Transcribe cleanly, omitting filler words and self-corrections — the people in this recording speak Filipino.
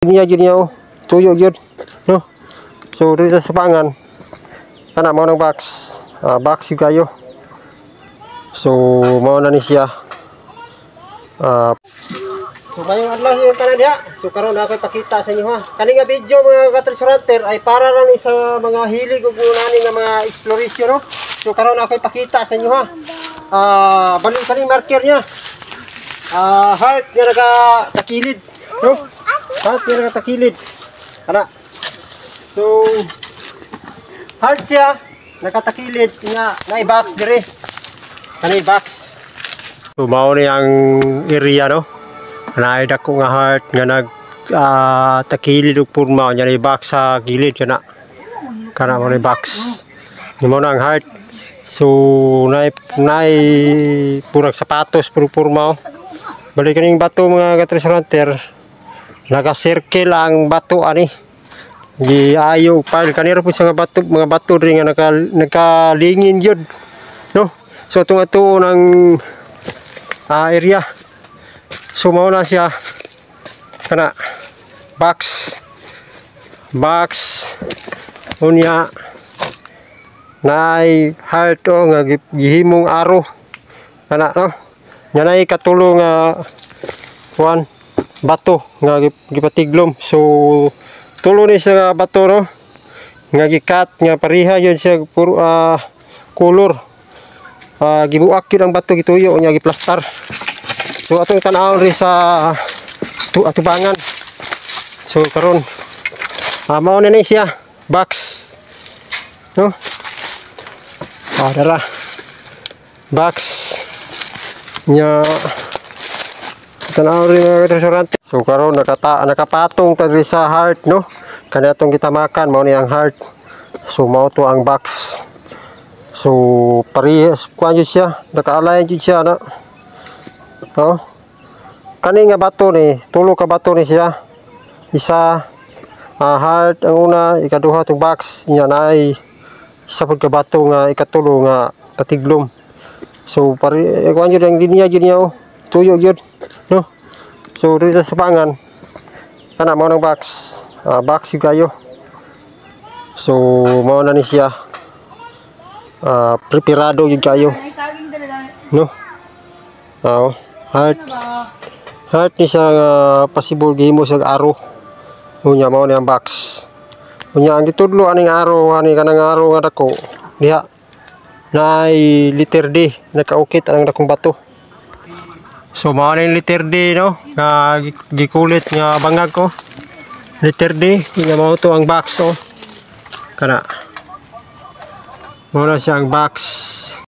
Niya gyud niya tuyo gyud no. So dito sa pangan kana mo ng box box yung kayo. So mao na ni siya so mayong adlaw yung tanan diha. So karon ako ipakita sa inyo ha. Kani nga video mga ka-treasuranter ay para lang sa mga hilig ug nani nga mga exploration no. So karon ako ipakita sa inyo ha. Balik kaning marker niya. Heart nga nakatakilid no. Heart nga nakatakilid. Ana. So heart siya nakatakilid nga na-box dire. Kani box. So mao ni ang area no. Naay dako nga heart nga nag takilid og porma nya ni box sa gilid kana. Kana mo ni box. Mo na ang heart. So naay purang sapatos puro porma. Balik kaning bato mga ka-treasuranter. Naka-circle ang bato ani. Di ayo pile kanira po sa mga bato ring nga nakalingin gyud. No. So tunga-tuo ng area. So mao na siya kana box unya naay heart nga gihimong aro kana no. Nya naay katulong kuan bato nga gipatiglom. So tulo ni sa bato no nga gikat nga pareha yun siya puro color. Gibuak yun ang bato gituyo nya giplastar. So atong tan-awon ri sa atubangan. So karon mao na ni siya box no. Dara box nya tan-awon ri mga ka-treasuranter. So karon nakapatong tagri sa heart no. Kani atong gitamakan mao ni ang heart. So mao to ang box. So parehas kuan jud siya, naka-align jud siya na. No? Kani nga bato ni, tulo ka bato ni siya. Isa heart ang una, ikaduha tong box, nya naay isa pud ka bato nga ikatulo nga patiglom. So kuan jud ang linya jud niya tuyo jud no. So dito sa pangan kana mao ng box box yung kayo. So mao na ni siya preparado yung kayo no. Heart ni siya possible gihimo sa aro unya mao ni ang box unya ang gitudlo aning aro ani kanang aro nga dako diha naay letter D nakaukit ang dakong bato. So mao ni letter D no nga gikulit nga bangag ko letter D nga mao to ang box kana mao na siya ang box.